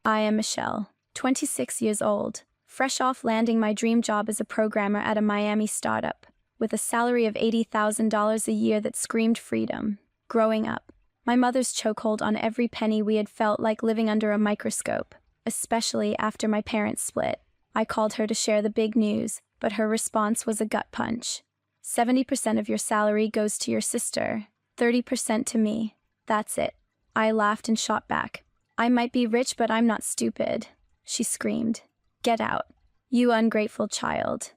I am Michelle, 26 years old, fresh off landing my dream job as a programmer at a Miami startup, with a salary of $80,000 a year that screamed freedom. Growing up, my mother's chokehold on every penny we had felt like living under a microscope, especially after my parents split. I called her to share the big news, but her response was a gut punch. 70% of your salary goes to your sister, 30% to me. That's it. I laughed and shot back. I might be rich, but I'm not stupid. She screamed. Get out, you ungrateful child.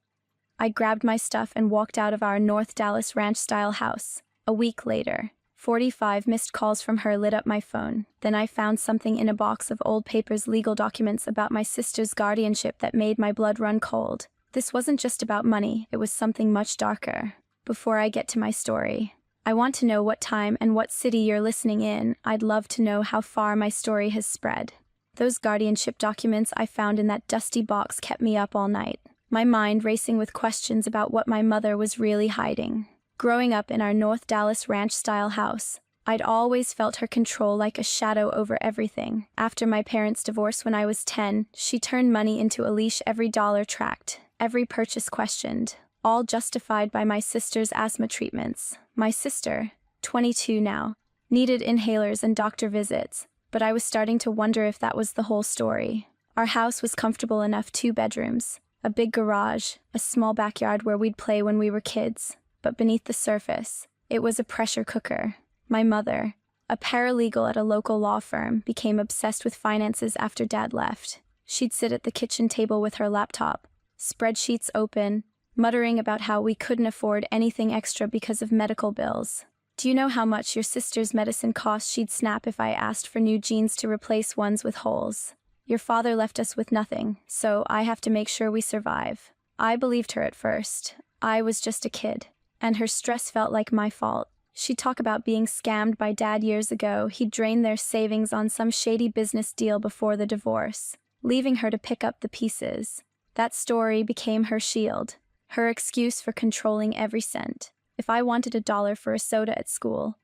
I grabbed my stuff and walked out of our North Dallas ranch-style house. A week later, 45 missed calls from her lit up my phone. Then I found something in a box of old papers, legal documents about my sister's guardianship that made my blood run cold. This wasn't just about money, it was something much darker. Before I get to my story, I want to know what time and what city you're listening in. I'd love to know how far my story has spread. Those guardianship documents I found in that dusty box kept me up all night, my mind racing with questions about what my mother was really hiding. Growing up in our North Dallas ranch-style house, I'd always felt her control like a shadow over everything. After my parents' divorce when I was 10, she turned money into a leash, every dollar tracked, every purchase questioned, all justified by my sister's asthma treatments. My sister, 22 now, needed inhalers and doctor visits, but I was starting to wonder if that was the whole story. Our house was comfortable enough, 2 bedrooms, a big garage, a small backyard where we'd play when we were kids, but beneath the surface, it was a pressure cooker. My mother, a paralegal at a local law firm, became obsessed with finances after Dad left. She'd sit at the kitchen table with her laptop, spreadsheets open, muttering about how we couldn't afford anything extra because of medical bills. Do you know how much your sister's medicine costs? She'd snap if I asked for new jeans to replace ones with holes. Your father left us with nothing, so I have to make sure we survive. I believed her at first. I was just a kid, and her stress felt like my fault. She'd talk about being scammed by Dad years ago. He'd drained their savings on some shady business deal before the divorce, leaving her to pick up the pieces. That story became her shield, her excuse for controlling every cent. If I wanted $1 for a soda at school,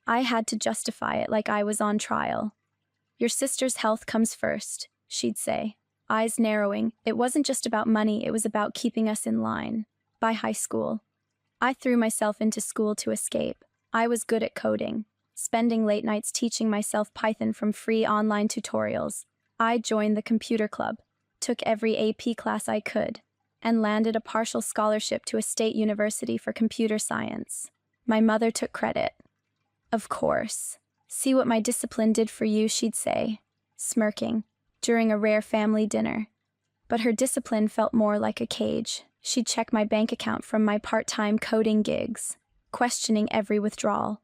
I had to justify it like I was on trial. Your sister's health comes first, she'd say, eyes narrowing. It wasn't just about money, it was about keeping us in line. By high school, I threw myself into school to escape. I was good at coding, spending late nights teaching myself Python from free online tutorials. I joined the computer club, took every AP class I could, and landed a partial scholarship to a state university for computer science. My mother took credit. Of course. See what my discipline did for you, she'd say, smirking, during a rare family dinner. But her discipline felt more like a cage. She'd check my bank account from my part-time coding gigs, questioning every withdrawal.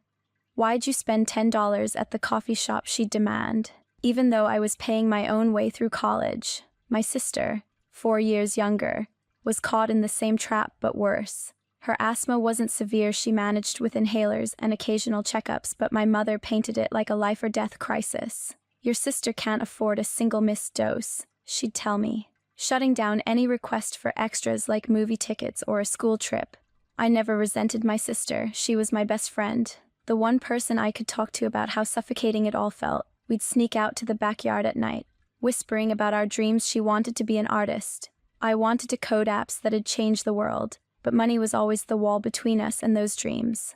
Why'd you spend $10 at the coffee shop, she'd demand, even though I was paying my own way through college. My sister, 4 years younger, was caught in the same trap but worse. Her asthma wasn't severe, she managed with inhalers and occasional checkups, but my mother painted it like a life-or-death crisis. Your sister can't afford a single missed dose, she'd tell me, shutting down any request for extras like movie tickets or a school trip. I never resented my sister, she was my best friend, the one person I could talk to about how suffocating it all felt. We'd sneak out to the backyard at night, whispering about our dreams. She wanted to be an artist. I wanted to code apps that'd change the world, but money was always the wall between us and those dreams.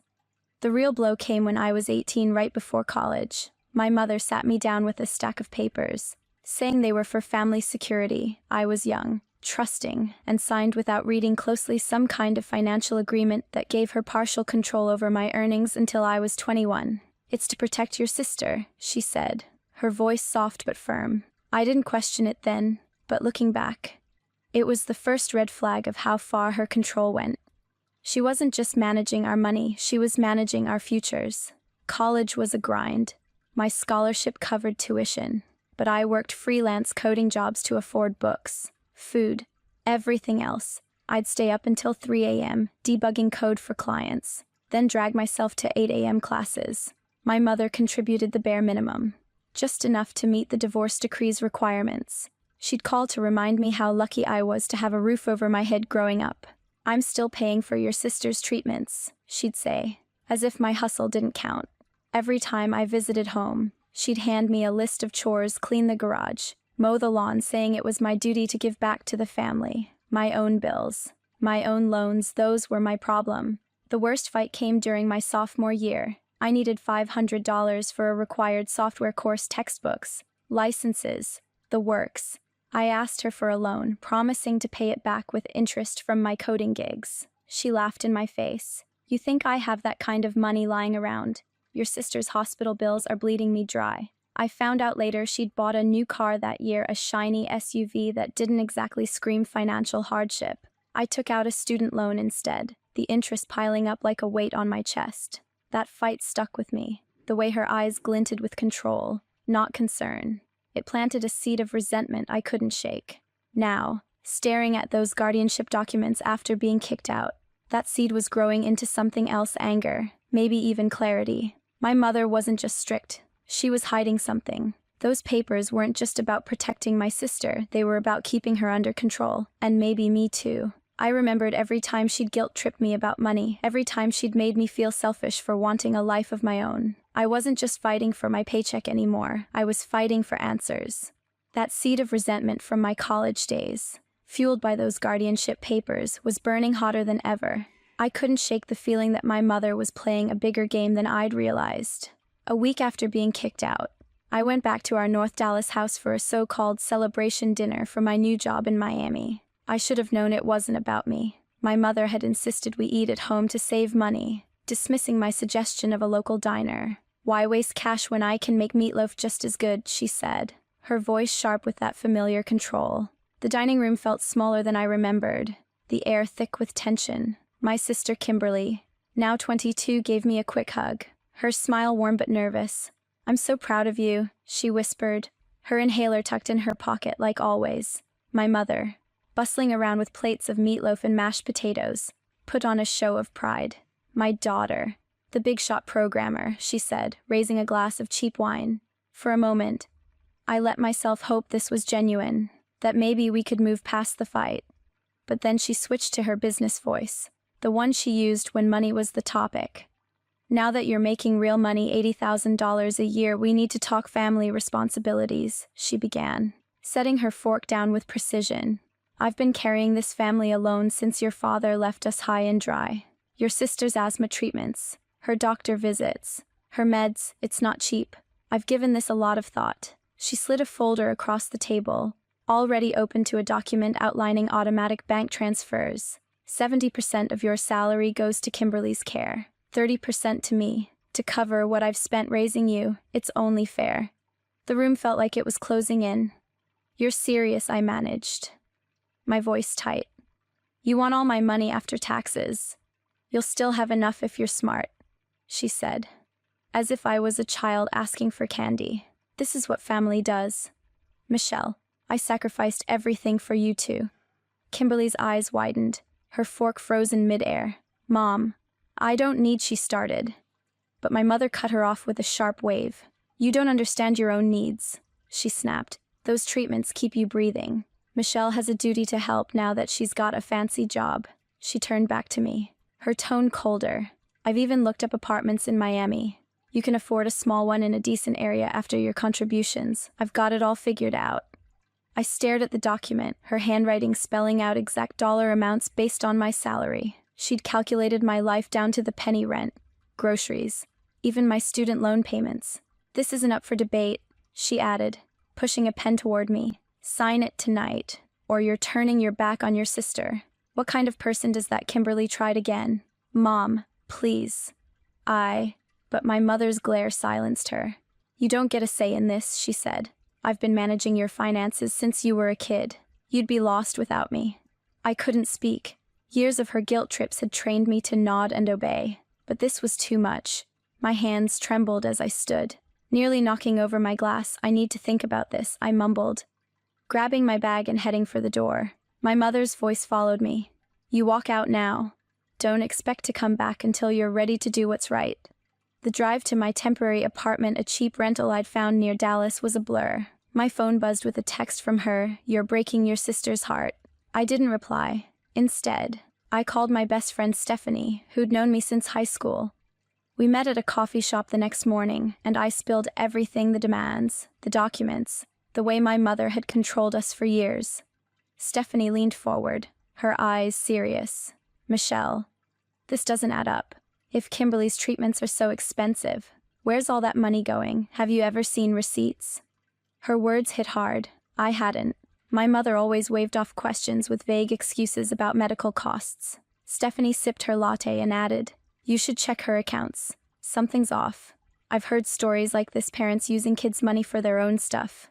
The real blow came when I was 18, right before college. My mother sat me down with a stack of papers, saying they were for family security. I was young, trusting, and signed without reading closely some kind of financial agreement that gave her partial control over my earnings until I was 21. It's to protect your sister, she said, her voice soft but firm. I didn't question it then, but looking back, it was the first red flag of how far her control went. She wasn't just managing our money, she was managing our futures. College was a grind. My scholarship covered tuition, but I worked freelance coding jobs to afford books, food, everything else. I'd stay up until 3 a.m. debugging code for clients, then drag myself to 8 a.m. classes. My mother contributed the bare minimum, just enough to meet the divorce decree's requirements. She'd call to remind me how lucky I was to have a roof over my head growing up. I'm still paying for your sister's treatments, she'd say, as if my hustle didn't count. Every time I visited home, she'd hand me a list of chores: clean the garage, mow the lawn, saying it was my duty to give back to the family. My own bills, my own loans, those were my problem. The worst fight came during my sophomore year. I needed $500 for a required software course, textbooks, licenses, the works. I asked her for a loan, promising to pay it back with interest from my coding gigs. She laughed in my face. You think I have that kind of money lying around? Your sister's hospital bills are bleeding me dry. I found out later she'd bought a new car that year, a shiny SUV that didn't exactly scream financial hardship. I took out a student loan instead, the interest piling up like a weight on my chest. That fight stuck with me, the way her eyes glinted with control, not concern. It planted a seed of resentment I couldn't shake. Now, staring at those guardianship documents after being kicked out, that seed was growing into something else, anger, maybe even clarity. My mother wasn't just strict. She was hiding something. Those papers weren't just about protecting my sister, they were about keeping her under control, and maybe me too. I remembered every time she'd guilt-tripped me about money, every time she'd made me feel selfish for wanting a life of my own. I wasn't just fighting for my paycheck anymore, I was fighting for answers. That seed of resentment from my college days, fueled by those guardianship papers, was burning hotter than ever. I couldn't shake the feeling that my mother was playing a bigger game than I'd realized. A week after being kicked out, I went back to our North Dallas house for a so-called celebration dinner for my new job in Miami. I should have known it wasn't about me. My mother had insisted we eat at home to save money, dismissing my suggestion of a local diner. Why waste cash when I can make meatloaf just as good, she said, her voice sharp with that familiar control. The dining room felt smaller than I remembered, the air thick with tension. My sister Kimberly, now 22, gave me a quick hug, her smile warm but nervous. I'm so proud of you, she whispered, her inhaler tucked in her pocket like always. My mother, bustling around with plates of meatloaf and mashed potatoes, put on a show of pride. My daughter, the big shot programmer, she said, raising a glass of cheap wine. For a moment, I let myself hope this was genuine, that maybe we could move past the fight. But then she switched to her business voice, the one she used when money was the topic. Now that you're making real money, $80,000 a year, we need to talk family responsibilities, she began, setting her fork down with precision. I've been carrying this family alone since your father left us high and dry. Your sister's asthma treatments, her doctor visits, her meds, it's not cheap. I've given this a lot of thought. She slid a folder across the table, already open to a document outlining automatic bank transfers. 70% of your salary goes to Kimberly's care, 30% to me, to cover what I've spent raising you. It's only fair. The room felt like it was closing in. You're serious, I managed, my voice tight. You want all my money after taxes. You'll still have enough if you're smart, she said, as if I was a child asking for candy. This is what family does. Michelle, I sacrificed everything for you two. Kimberly's eyes widened, her fork frozen midair. Mom, I don't need, she started. But my mother cut her off with a sharp wave. You don't understand your own needs, she snapped. Those treatments keep you breathing. Michelle has a duty to help now that she's got a fancy job. She turned back to me, her tone colder. I've even looked up apartments in Miami. You can afford a small one in a decent area after your contributions. I've got it all figured out. I stared at the document, her handwriting spelling out exact dollar amounts based on my salary. She'd calculated my life down to the penny: rent, groceries, even my student loan payments. This isn't up for debate, she added, pushing a pen toward me. Sign it tonight, or you're turning your back on your sister. What kind of person does that? Kimberly tried again. Mom, please. But my mother's glare silenced her. You don't get a say in this, she said. I've been managing your finances since you were a kid. You'd be lost without me. I couldn't speak. Years of her guilt trips had trained me to nod and obey. But this was too much. My hands trembled as I stood, nearly knocking over my glass. I need to think about this, I mumbled, grabbing my bag and heading for the door. My mother's voice followed me. You walk out now. Don't expect to come back until you're ready to do what's right. The drive to my temporary apartment, a cheap rental I'd found near Dallas, was a blur. My phone buzzed with a text from her, "You're breaking your sister's heart." I didn't reply. Instead, I called my best friend Stephanie, who'd known me since high school. We met at a coffee shop the next morning, and I spilled everything: the demands, the documents, the way my mother had controlled us for years. Stephanie leaned forward, her eyes serious. Michelle, this doesn't add up. If Kimberly's treatments are so expensive, where's all that money going? Have you ever seen receipts? Her words hit hard. I hadn't. My mother always waved off questions with vague excuses about medical costs. Stephanie sipped her latte and added, "You should check her accounts. Something's off. I've heard stories like this, parents using kids' money for their own stuff."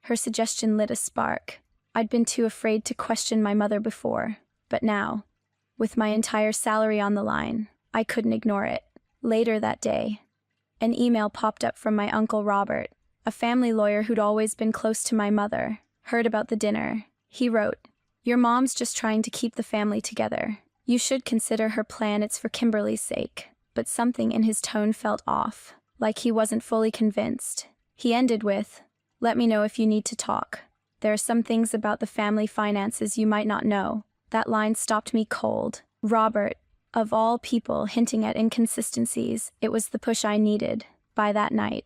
Her suggestion lit a spark. I'd been too afraid to question my mother before, but now, with my entire salary on the line, I couldn't ignore it. Later that day, an email popped up from my Uncle Robert, a family lawyer who'd always been close to my mother. Heard about the dinner. He wrote, "Your mom's just trying to keep the family together. You should consider her plan, it's for Kimberly's sake." But something in his tone felt off, like he wasn't fully convinced. He ended with, "Let me know if you need to talk. There are some things about the family finances you might not know." That line stopped me cold. Robert, of all people, hinting at inconsistencies, it was the push I needed. By that night,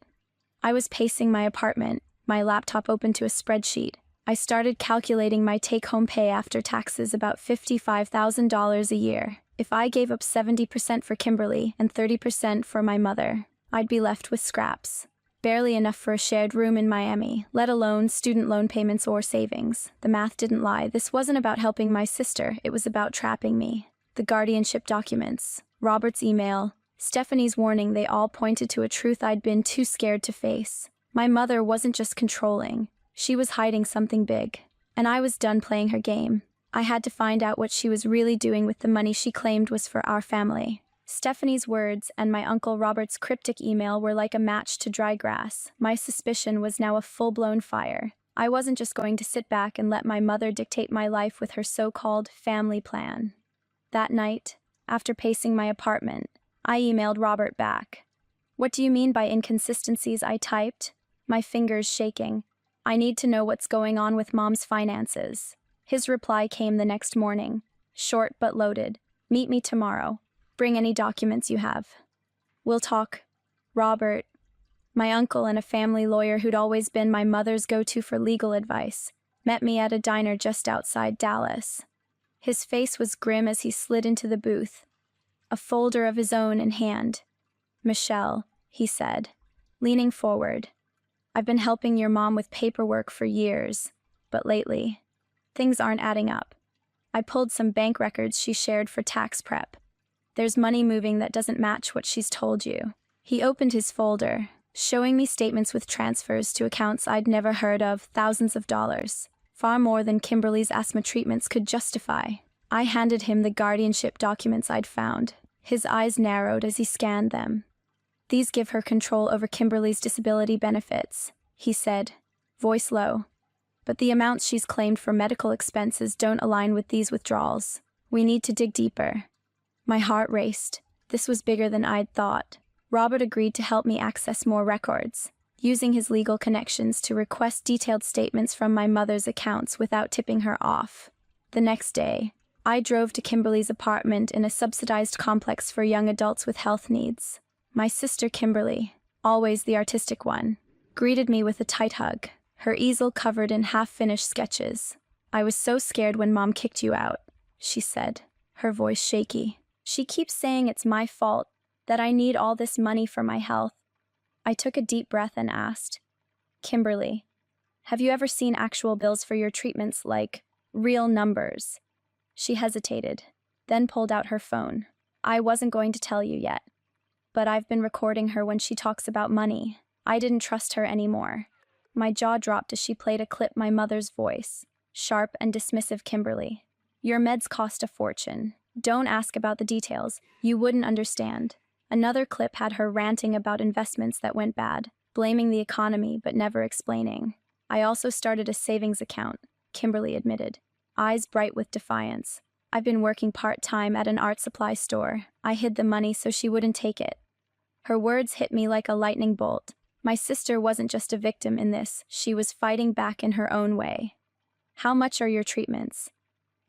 I was pacing my apartment, my laptop open to a spreadsheet. I started calculating my take-home pay after taxes, about $55,000 a year. If I gave up 70% for Kimberly and 30% for my mother, I'd be left with scraps. Barely enough for a shared room in Miami, let alone student loan payments or savings. The math didn't lie. This wasn't about helping my sister, it was about trapping me. The guardianship documents, Robert's email, Stephanie's warning, they all pointed to a truth I'd been too scared to face. My mother wasn't just controlling, she was hiding something big. And I was done playing her game. I had to find out what she was really doing with the money she claimed was for our family. Stephanie's words and my Uncle Robert's cryptic email were like a match to dry grass. My suspicion was now a full-blown fire. I wasn't just going to sit back and let my mother dictate my life with her so-called family plan. That night, after pacing my apartment, I emailed Robert back. "What do you mean by inconsistencies?" I typed, my fingers shaking. "I need to know what's going on with Mom's finances." His reply came the next morning, short but loaded. "Meet me tomorrow. Bring any documents you have. We'll talk." Robert, my uncle and a family lawyer who'd always been my mother's go-to for legal advice, met me at a diner just outside Dallas. His face was grim as he slid into the booth, a folder of his own in hand. "Michelle," he said, leaning forward, "I've been helping your mom with paperwork for years, but lately, things aren't adding up. I pulled some bank records she shared for tax prep. There's money moving that doesn't match what she's told you." He opened his folder, showing me statements with transfers to accounts I'd never heard of, thousands of dollars, far more than Kimberly's asthma treatments could justify. I handed him the guardianship documents I'd found. His eyes narrowed as he scanned them. "These give her control over Kimberly's disability benefits," he said, voice low. "But the amounts she's claimed for medical expenses don't align with these withdrawals. We need to dig deeper." My heart raced. This was bigger than I'd thought. Robert agreed to help me access more records, using his legal connections to request detailed statements from my mother's accounts without tipping her off. The next day, I drove to Kimberly's apartment in a subsidized complex for young adults with health needs. My sister Kimberly, always the artistic one, greeted me with a tight hug, her easel covered in half-finished sketches. "I was so scared when Mom kicked you out," she said, her voice shaky. "She keeps saying it's my fault, that I need all this money for my health." I took a deep breath and asked, "Kimberly, have you ever seen actual bills for your treatments, like real numbers?" She hesitated, then pulled out her phone. "I wasn't going to tell you yet, but I've been recording her when she talks about money." I didn't trust her anymore. My jaw dropped as she played a clip, my mother's voice, sharp and dismissive. "Kimberly, your meds cost a fortune. Don't ask about the details. You wouldn't understand." Another clip had her ranting about investments that went bad, blaming the economy but never explaining. "I also started a savings account," Kimberly admitted, eyes bright with defiance. "I've been working part-time at an art supply store. I hid the money so she wouldn't take it." Her words hit me like a lightning bolt. My sister wasn't just a victim in this, she was fighting back in her own way. "How much are your treatments?"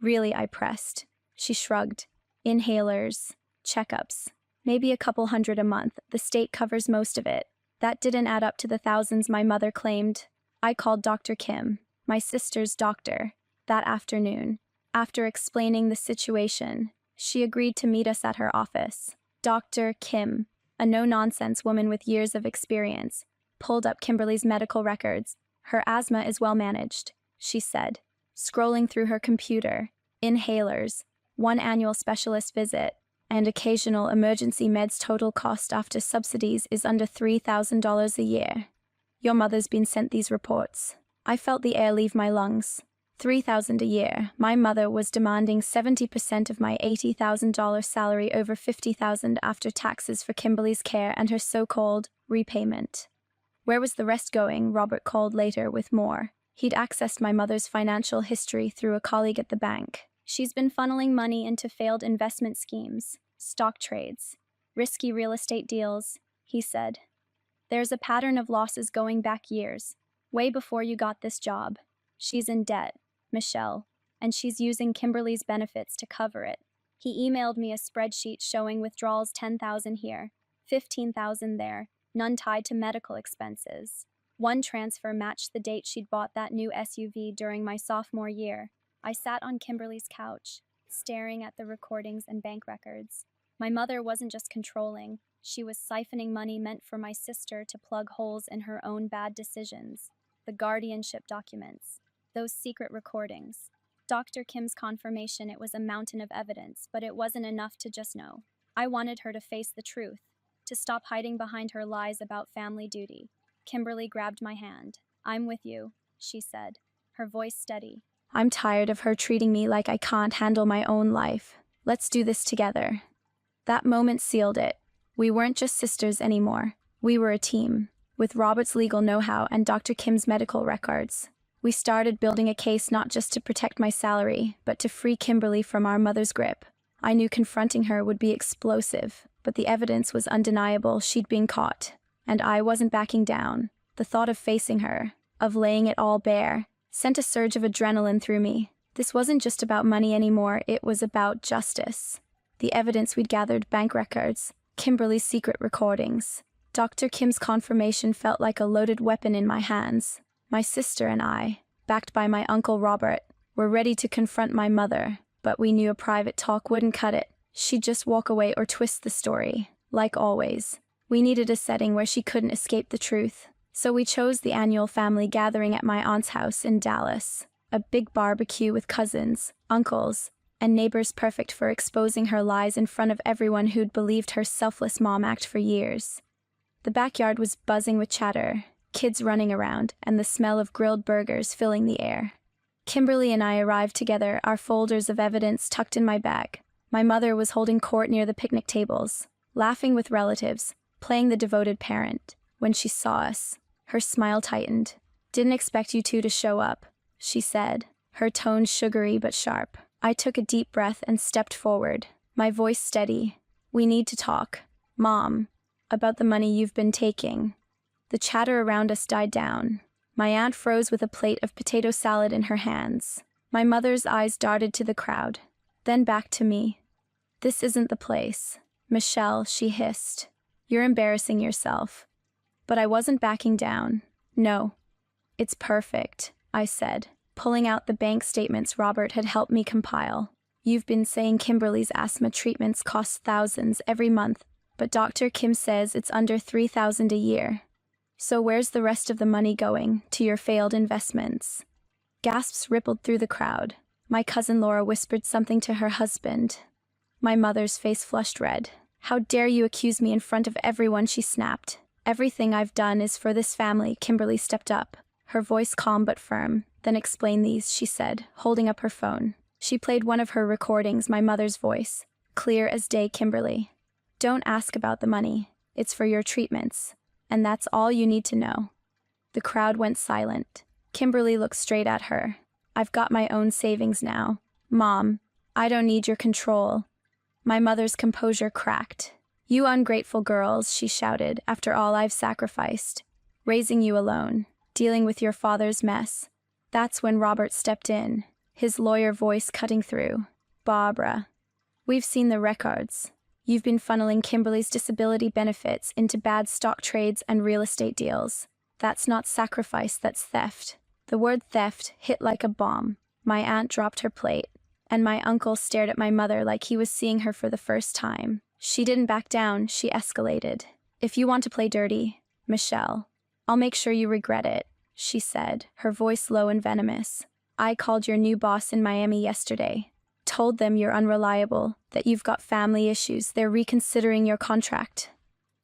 "Really?" I pressed. She shrugged. "Inhalers, checkups. Maybe a couple $100 a month. The state covers most of it." That didn't add up to the thousands my mother claimed. I called Dr. Kim, my sister's doctor, that afternoon. After explaining the situation, she agreed to meet us at her office. Dr. Kim, a no-nonsense woman with years of experience, pulled up Kimberly's medical records. Her asthma is well managed, she said, scrolling through her computer. Inhalers, 1 annual specialist visit, and occasional emergency meds. Total cost after subsidies is under $3,000 a year. Your mother's been sent these reports. I felt the air leave my lungs. $3,000 a year. My mother was demanding 70% of my $80,000 salary, over $50,000 after taxes, for Kimberly's care and her so-called repayment. Where was the rest going? Robert called later with more. He'd accessed my mother's financial history through a colleague at the bank. She's been funneling money into failed investment schemes, stock trades, risky real estate deals, he said. There's a pattern of losses going back years, way before you got this job. She's in debt, Michelle, and she's using Kimberly's benefits to cover it. He emailed me a spreadsheet showing withdrawals: 10,000 here, 15,000 there, none tied to medical expenses. One transfer matched the date she'd bought that new SUV during my sophomore year. I sat on Kimberly's couch, staring at the recordings and bank records. My mother wasn't just controlling, she was siphoning money meant for my sister to plug holes in her own bad decisions. The guardianship documents, those secret recordings. Dr. Kim's confirmation, it was a mountain of evidence, but it wasn't enough to just know. I wanted her to face the truth, to stop hiding behind her lies about family duty. Kimberly grabbed my hand. I'm with you, she said, her voice steady. I'm tired of her treating me like I can't handle my own life. Let's do this together. That moment sealed it. We weren't just sisters anymore. We were a team. With Robert's legal know-how and Dr. Kim's medical records, we started building a case not just to protect my salary, but to free Kimberly from our mother's grip. I knew confronting her would be explosive, but the evidence was undeniable. She'd been caught, and I wasn't backing down. The thought of facing her, of laying it all bare, sent a surge of adrenaline through me. This wasn't just about money anymore, it was about justice. The evidence we'd gathered, bank records, Kimberly's secret recordings. Dr. Kim's confirmation felt like a loaded weapon in my hands. My sister and I, backed by my Uncle Robert, were ready to confront my mother, but we knew a private talk wouldn't cut it. She'd just walk away or twist the story. Like always, we needed a setting where she couldn't escape the truth. So we chose the annual family gathering at my aunt's house in Dallas, a big barbecue with cousins, uncles, and neighbors, perfect for exposing her lies in front of everyone who'd believed her selfless mom act for years. The backyard was buzzing with chatter, kids running around, and the smell of grilled burgers filling the air. Kimberly and I arrived together, our folders of evidence tucked in my bag. My mother was holding court near the picnic tables, laughing with relatives, playing the devoted parent. When she saw us, her smile tightened. Didn't expect you two to show up, she said, her tone sugary but sharp. I took a deep breath and stepped forward, my voice steady. We need to talk, Mom, about the money you've been taking. The chatter around us died down. My aunt froze with a plate of potato salad in her hands. My mother's eyes darted to the crowd, then back to me. This isn't the place, Michelle, she hissed. You're embarrassing yourself. But I wasn't backing down. No. It's perfect, I said, pulling out the bank statements Robert had helped me compile. You've been saying Kimberly's asthma treatments cost thousands every month, but Dr. Kim says it's under $3,000 a year. So where's the rest of the money going? To your failed investments? Gasps rippled through the crowd. My cousin Laura whispered something to her husband. My mother's face flushed red. How dare you accuse me in front of everyone, she snapped. Everything I've done is for this family. Kimberly stepped up, her voice calm but firm. Then explain these, she said, holding up her phone. She played one of her recordings, my mother's voice, clear as day. Kimberly, don't ask about the money. It's for your treatments. And that's all you need to know. The crowd went silent. Kimberly looked straight at her. I've got my own savings now. Mom, I don't need your control. My mother's composure cracked. You ungrateful girls, she shouted, after all I've sacrificed. Raising you alone, dealing with your father's mess. That's when Robert stepped in, his lawyer voice cutting through. Barbara, we've seen the records. You've been funneling Kimberly's disability benefits into bad stock trades and real estate deals. That's not sacrifice, that's theft. The word theft hit like a bomb. My aunt dropped her plate, and my uncle stared at my mother like he was seeing her for the first time. She didn't back down, she escalated. If you want to play dirty, Michelle, I'll make sure you regret it, she said, her voice low and venomous. I called your new boss in Miami yesterday. Told them you're unreliable, that you've got family issues, they're reconsidering your contract.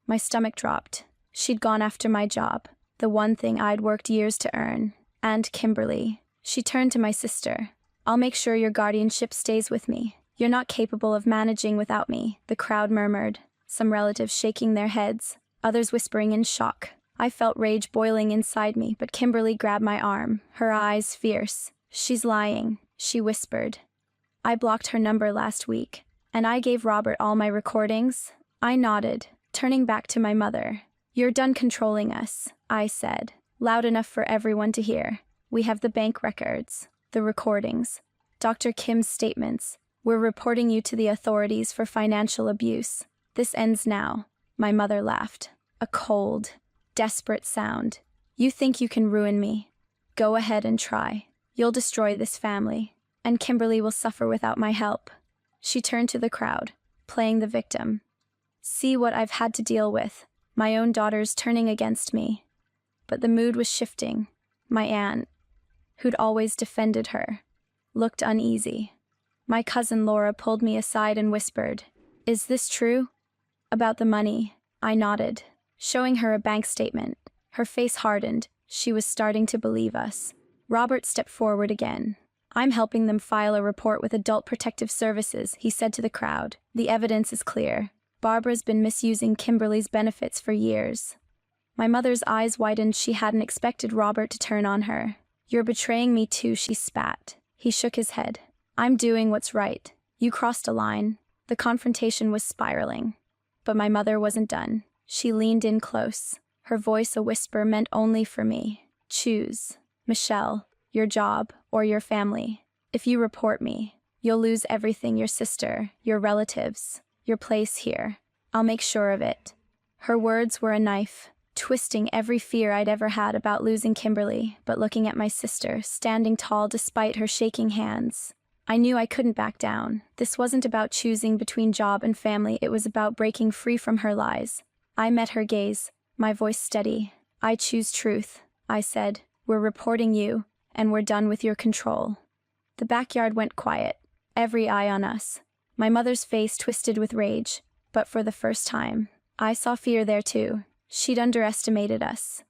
My stomach dropped. She'd gone after my job, the one thing I'd worked years to earn. And Kimberly. She turned to my sister. I'll make sure your guardianship stays with me. You're not capable of managing without me, the crowd murmured, some relatives shaking their heads, others whispering in shock. I felt rage boiling inside me, but Kimberly grabbed my arm, her eyes fierce. She's lying, she whispered. I blocked her number last week, and I gave Robert all my recordings. I nodded, turning back to my mother. You're done controlling us, I said, loud enough for everyone to hear. We have the bank records, the recordings, Dr. Kim's statements. We're reporting you to the authorities for financial abuse. This ends now. My mother laughed. A cold, desperate sound. You think you can ruin me? Go ahead and try. You'll destroy this family, and Kimberly will suffer without my help. She turned to the crowd, playing the victim. See what I've had to deal with. My own daughters turning against me. But the mood was shifting. My aunt, who'd always defended her, looked uneasy. My cousin Laura pulled me aside and whispered, "Is this true?" About the money, I nodded, showing her a bank statement. Her face hardened. She was starting to believe us. Robert stepped forward again. I'm helping them file a report with Adult Protective Services, he said to the crowd. The evidence is clear. Barbara's been misusing Kimberly's benefits for years. My mother's eyes widened. She hadn't expected Robert to turn on her. You're betraying me too, she spat. He shook his head. I'm doing what's right. You crossed a line. The confrontation was spiraling. But my mother wasn't done. She leaned in close, her voice a whisper meant only for me. Choose, Michelle, your job or your family. If you report me, you'll lose everything, your sister, your relatives, your place here. I'll make sure of it. Her words were a knife, twisting every fear I'd ever had about losing Kimberly, but looking at my sister, standing tall despite her shaking hands. I knew I couldn't back down. This wasn't about choosing between job and family, it was about breaking free from her lies. I met her gaze, my voice steady. I choose truth, I said. We're reporting you, and we're done with your control. The backyard went quiet, every eye on us. My mother's face twisted with rage, but for the first time, I saw fear there too. She'd underestimated us.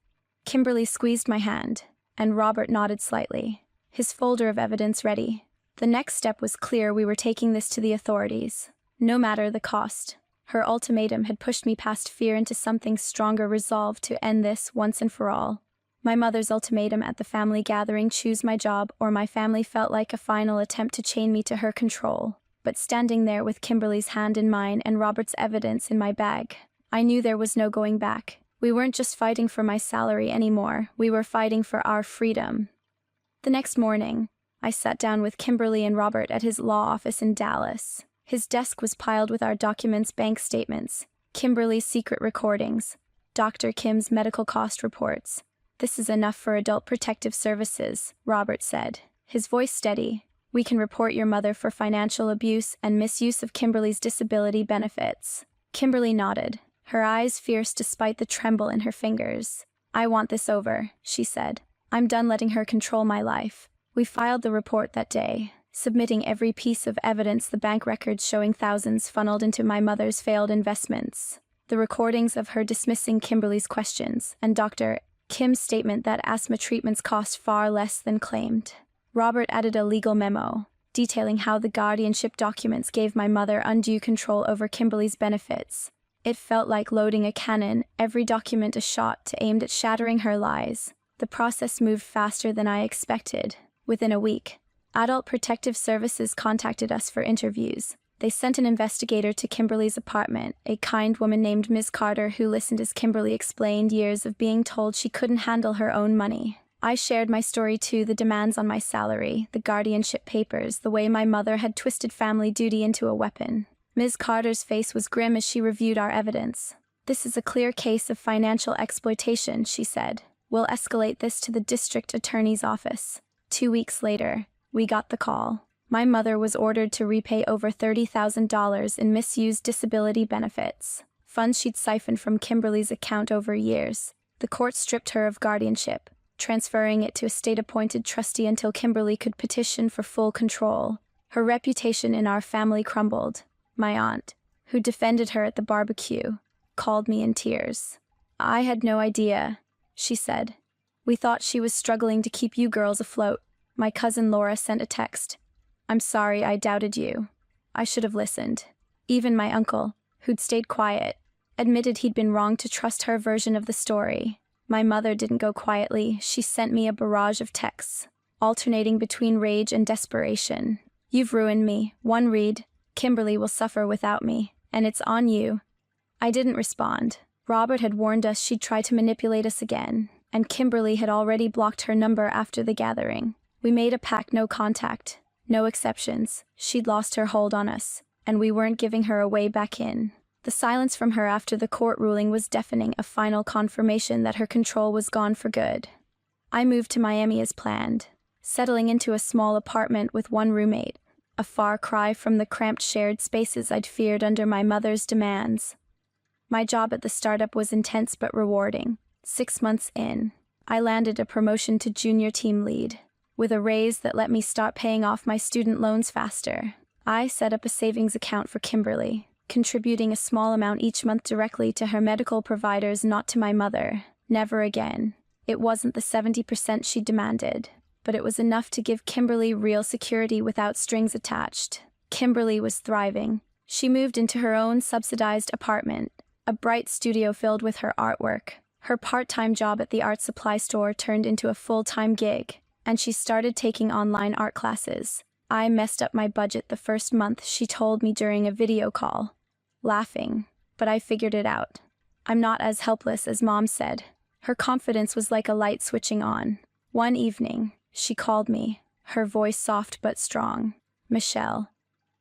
Kimberly squeezed my hand, and Robert nodded slightly, his folder of evidence ready. The next step was clear. We were taking this to the authorities, no matter the cost. Her ultimatum had pushed me past fear into something stronger, resolved to end this once and for all. My mother's ultimatum at the family gathering, choose my job or my family, felt like a final attempt to chain me to her control. But standing there with Kimberly's hand in mine and Robert's evidence in my bag, I knew there was no going back. We weren't just fighting for my salary anymore, we were fighting for our freedom. The next morning, I sat down with Kimberly and Robert at his law office in Dallas. His desk was piled with our documents, bank statements, Kimberly's secret recordings, Dr. Kim's medical cost reports. This is enough for Adult Protective Services, Robert said, his voice steady. We can report your mother for financial abuse and misuse of Kimberly's disability benefits. Kimberly nodded, her eyes fierce despite the tremble in her fingers. I want this over, she said. I'm done letting her control my life. We filed the report that day, submitting every piece of evidence, the bank records showing thousands funneled into my mother's failed investments, the recordings of her dismissing Kimberly's questions, and Dr. Kim's statement that asthma treatments cost far less than claimed. Robert added a legal memo, detailing how the guardianship documents gave my mother undue control over Kimberly's benefits. It felt like loading a cannon, every document a shot aimed at shattering her lies. The process moved faster than I expected. Within a week, Adult Protective Services contacted us for interviews. They sent an investigator to Kimberly's apartment, a kind woman named Ms. Carter who listened as Kimberly explained years of being told she couldn't handle her own money. I shared my story too, the demands on my salary, the guardianship papers, the way my mother had twisted family duty into a weapon. Ms. Carter's face was grim as she reviewed our evidence. This is a clear case of financial exploitation, she said. We'll escalate this to the district attorney's office. 2 weeks later, we got the call. My mother was ordered to repay over $30,000 in misused disability benefits, funds she'd siphoned from Kimberly's account over years. The court stripped her of guardianship, transferring it to a state-appointed trustee until Kimberly could petition for full control. Her reputation in our family crumbled. My aunt, who defended her at the barbecue, called me in tears. "I had no idea," she said. "We thought she was struggling to keep you girls afloat." My cousin Laura sent a text. "I'm sorry I doubted you. I should have listened." Even my uncle, who'd stayed quiet, admitted he'd been wrong to trust her version of the story. My mother didn't go quietly. She sent me a barrage of texts, alternating between rage and desperation. "You've ruined me. One read. Kimberly will suffer without me, and it's on you." I didn't respond. Robert had warned us she'd try to manipulate us again, and Kimberly had already blocked her number after the gathering. We made a pact: no contact, no exceptions. She'd lost her hold on us, and we weren't giving her a way back in. The silence from her after the court ruling was deafening, a final confirmation that her control was gone for good. I moved to Miami as planned, settling into a small apartment with one roommate, a far cry from the cramped shared spaces I'd feared under my mother's demands. My job at the startup was intense but rewarding. 6 months in, I landed a promotion to junior team lead, with a raise that let me start paying off my student loans faster. I set up a savings account for Kimberly, contributing a small amount each month directly to her medical providers, not to my mother. Never again. It wasn't the 70% she demanded, but it was enough to give Kimberly real security without strings attached. Kimberly was thriving. She moved into her own subsidized apartment, a bright studio filled with her artwork. Her part-time job at the art supply store turned into a full-time gig, and she started taking online art classes. I messed up my budget the first month, she told me during a video call, laughing, but I figured it out. I'm not as helpless as Mom said. Her confidence was like a light switching on. One evening, she called me, her voice soft but strong. "Michelle,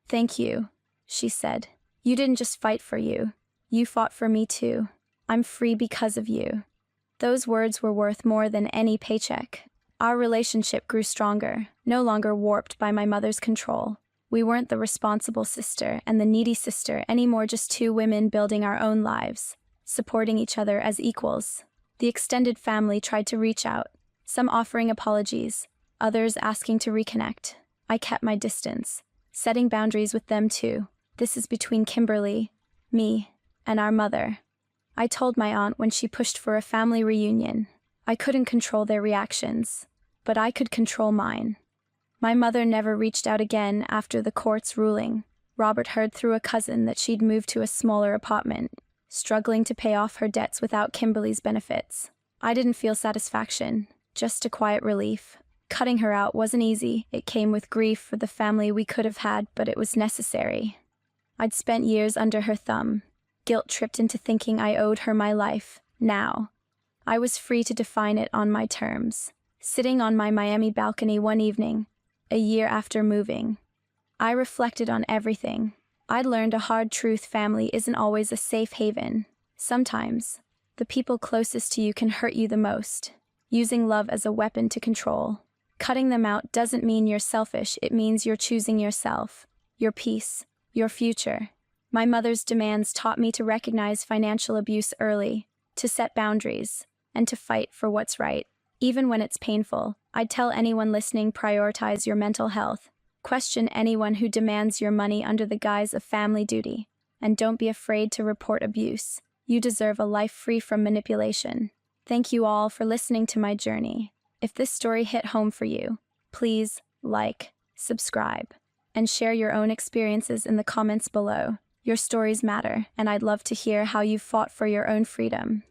thank you," she said. "You didn't just fight for you. You fought for me too. I'm free because of you." Those words were worth more than any paycheck. Our relationship grew stronger, no longer warped by my mother's control. We weren't the responsible sister and the needy sister anymore, just two women building our own lives, supporting each other as equals. The extended family tried to reach out, some offering apologies, others asking to reconnect. I kept my distance, setting boundaries with them too. This is between Kimberly, me, and our mother. I told my aunt when she pushed for a family reunion. I couldn't control their reactions, but I could control mine. My mother never reached out again after the court's ruling. Robert heard through a cousin that she'd moved to a smaller apartment, struggling to pay off her debts without Kimberly's benefits. I didn't feel satisfaction, just a quiet relief. Cutting her out wasn't easy. It came with grief for the family we could have had, but it was necessary. I'd spent years under her thumb, guilt tripped into thinking I owed her my life. Now, I was free to define it on my terms. Sitting on my Miami balcony one evening, a year after moving, I reflected on everything. I'd learned a hard truth: family isn't always a safe haven. Sometimes, the people closest to you can hurt you the most, using love as a weapon to control. Cutting them out doesn't mean you're selfish, it means you're choosing yourself, your peace, your future. My mother's demands taught me to recognize financial abuse early, to set boundaries, and to fight for what's right. Even when it's painful, I'd tell anyone listening: prioritize your mental health. Question anyone who demands your money under the guise of family duty. And don't be afraid to report abuse. You deserve a life free from manipulation. Thank you all for listening to my journey. If this story hit home for you, please like, subscribe, and share your own experiences in the comments below. Your stories matter, and I'd love to hear how you fought for your own freedom.